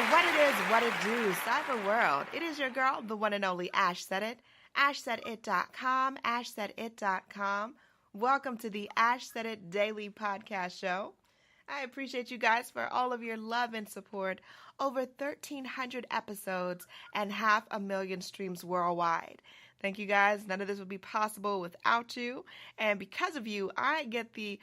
What it is, what it do, cyber world. It is your girl, the one and only Ash Said It. AshSaidIt.com, AshSaidIt.com. Welcome to the Ash Said It Daily Podcast Show. I appreciate you guys for all of your love and support. Over 1,300 episodes and 500,000 streams worldwide. Thank you guys. None of this would be possible without you. And because of you, I get the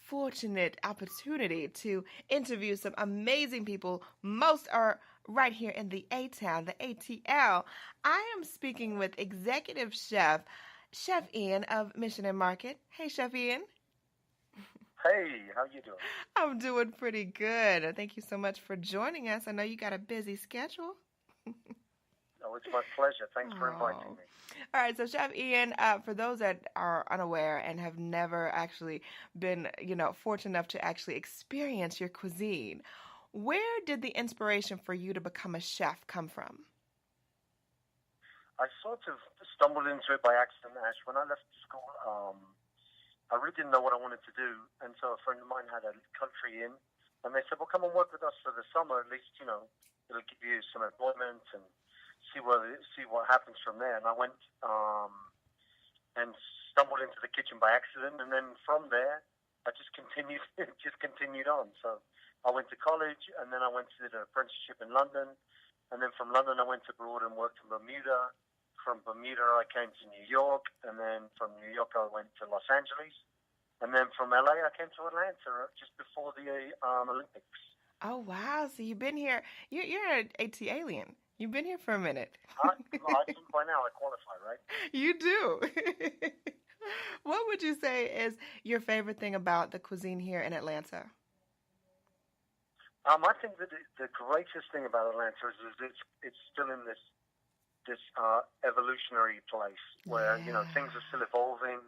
fortunate opportunity to interview some amazing people. Most are right here in the A-Town, the ATL. I am speaking with executive chef, Chef Ian of Mission and Market. Hey, Chef Ian. Hey, how you doing? I'm doing pretty good. Thank you so much for joining us. I know you got a busy schedule. Oh, it's my pleasure. Thanks for inviting me. All right, so Chef Ian, for those that are unaware and have never actually been, fortunate enough to actually experience your cuisine, where did the inspiration for you to become a chef come from? I sort of stumbled into it by accident, Ash. When I left school, I really didn't know what I wanted to do, and so a friend of mine had a country inn, and they said, well, come and work with us for the summer. At least, it'll give you some employment and see what happens from there. And I went and stumbled into the kitchen by accident, and then from there, I just continued on. So I went to college, and then I went to an apprenticeship in London, and then from London I went abroad and worked in Bermuda. From Bermuda I came to New York, and then from New York I went to Los Angeles, and then from LA I came to Atlanta just before the Olympics. Oh wow! So you've been here. You're an AT alien. You've been here for a minute. I think by now I qualify, right? You do. What would you say is your favorite thing about the cuisine here in Atlanta? I think that the greatest thing about Atlanta is it's still in this evolutionary place where things are still evolving,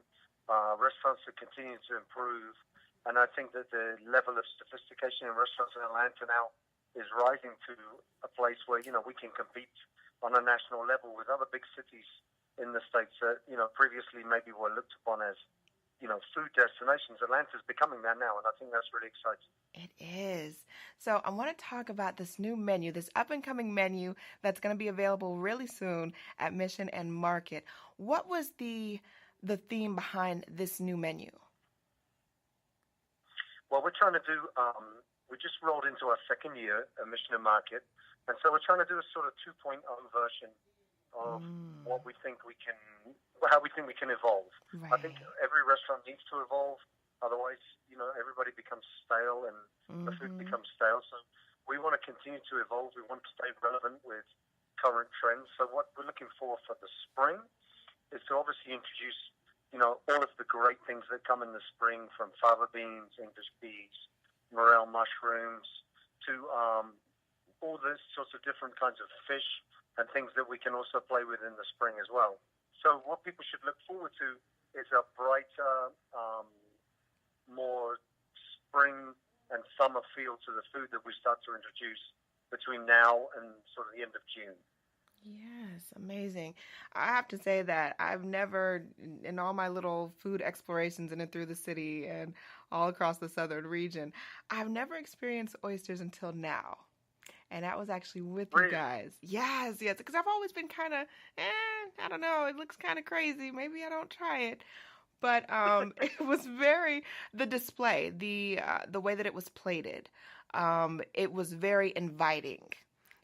restaurants are continuing to improve, and I think that the level of sophistication in restaurants in Atlanta now is rising to a place where we can compete on a national level with other big cities in the States that previously maybe were looked upon as food destinations. Atlanta's becoming that now, and I think that's really exciting. It is. So I want to talk about this new menu, this up-and-coming menu that's going to be available really soon at Mission and Market. What was the theme behind this new menu? Well, we're trying to do, we just rolled into our second year at Mission and Market, and so we're trying to do a sort of 2.0 version of how we think we can evolve. Right. I think every restaurant needs to evolve. Otherwise, everybody becomes stale and the food becomes stale. So we want to continue to evolve. We want to stay relevant with current trends. So what we're looking for the spring is to obviously introduce, all of the great things that come in the spring, from fava beans, English peas, morel mushrooms, to all those sorts of different kinds of fish and things that we can also play with in the spring as well. So what people should look forward to is a brighter, more spring and summer feel to the food that we start to introduce between now and sort of the end of June. Yes, amazing. I have to say that I've never, in all my little food explorations in and through the city and all across the southern region, I've never experienced oysters until now. And that was actually with you guys. Yes, because I've always been kind of, I don't know, it looks kind of crazy. Maybe I don't try it. But it was the display, the way that it was plated, it was very inviting.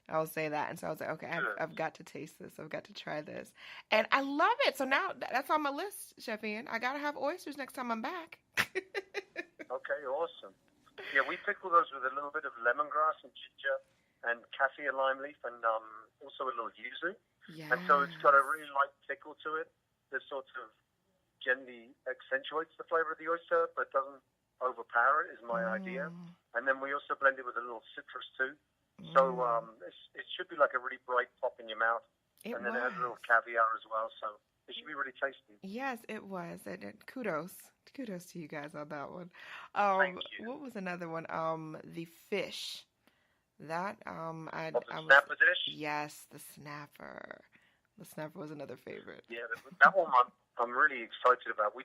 I'll say that. And so I was like, okay, I've got to taste this. I've got to try this. And I love it. So now that's on my list, Chef Ian. I got to have oysters next time I'm back. Okay, awesome. Yeah, we pickle those with a little bit of lemongrass and ginger and kaffir lime leaf, and also a little yuzu. Yes. And so it's got a really light pickle to it that sort of gently accentuates the flavor of the oyster, but doesn't overpower it, is my idea. And then we also blend it with a little citrus too. So it should be like a really bright pop in your mouth. It has a little caviar as well, so it should be really tasty. Yes, it was. Kudos to you guys on that one. Thank you. What was another one? The fish. That snapper dish? Yes, the snapper. The snapper was another favorite. Yeah, that one I'm really excited about. We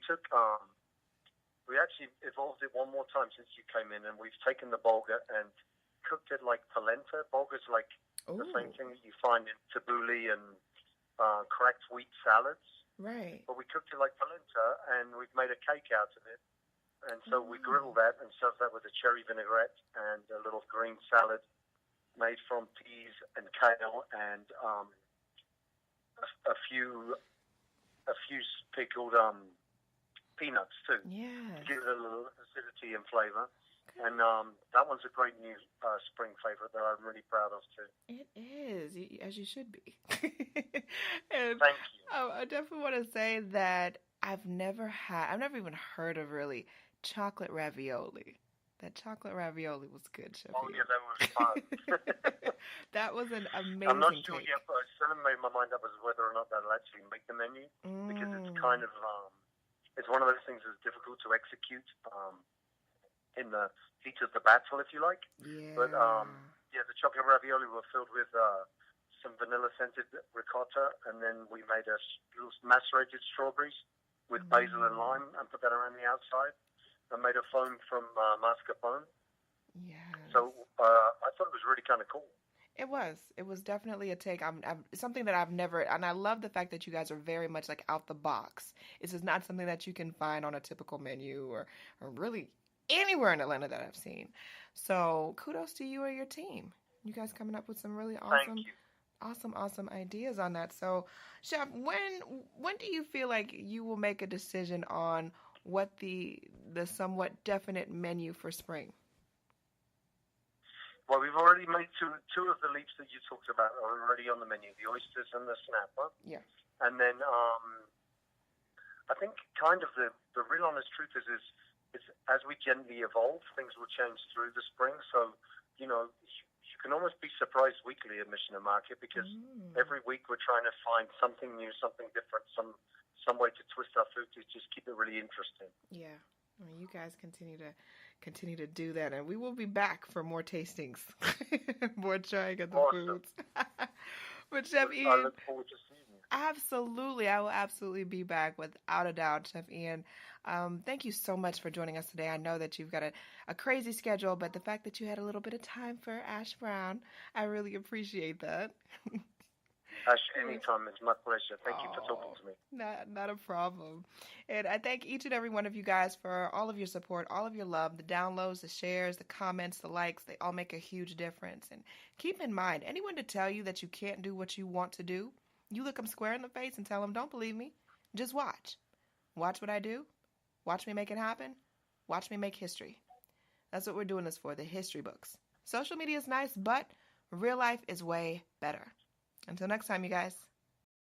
actually evolved it one more time since you came in, and we've taken the bulgur and cooked it like polenta. Bulgur is like the same thing that you find in tabbouleh and cracked wheat salads. Right. But we cooked it like polenta, and we've made a cake out of it. And so we grilled that and served that with a cherry vinaigrette and a little green salad made from peas and kale and a few pickled peanuts too. Yes. To give it a little acidity and flavor. And that one's a great new spring favorite that I'm really proud of too. It is, as you should be. And thank you. I definitely want to say that I've never even heard of really chocolate ravioli. That chocolate ravioli was good, Chef. Oh, yeah, that was fun. That was an amazing I'm not sure cake. yet, but I still haven't made my mind up as whether or not they'll actually make the menu because it's kind of, it's one of those things that's difficult to execute in the heat of the battle, if you like. Yeah. But, the chocolate ravioli were filled with some vanilla-scented ricotta, and then we made little macerated strawberries with basil and lime and put that around the outside. I made a foam from mascarpone. Yeah. So I thought it was really kind of cool. It was. It was definitely a take. Something that I've never, and I love the fact that you guys are very much like out the box. This is not something that you can find on a typical menu or really anywhere in Atlanta that I've seen. So kudos to you or your team. You guys coming up with some really awesome ideas on that. So, Chef, when do you feel like you will make a decision on what the somewhat definite menu for spring? Well, we've already made two of the leaps that you talked about are already on the menu, the oysters and the snapper. Yeah. And then I think kind of the real honest truth is as we gently evolve, things will change through the spring. So, you can almost be surprised weekly at Mission Market because every week we're trying to find something new, something different, some way to twist our food to just keep it really interesting. Yeah. I mean, you guys continue to do that, and we will be back for more tastings, more trying of the foods. But Chef Ian, I look forward to seeing you. Absolutely, I will absolutely be back without a doubt, Chef Ian. Thank you so much for joining us today. I know that you've got a crazy schedule, but the fact that you had a little bit of time for Ash Brown, I really appreciate that. Ash, anytime. It's my pleasure. Thank you for talking to me. Not a problem. And I thank each and every one of you guys for all of your support, all of your love, the downloads, the shares, the comments, the likes. They all make a huge difference. And keep in mind, anyone to tell you that you can't do what you want to do, you look them square in the face and tell them, don't believe me. Just watch. Watch what I do. Watch me make it happen. Watch me make history. That's what we're doing this for, the history books. Social media is nice, but real life is way better. Until next time, you guys.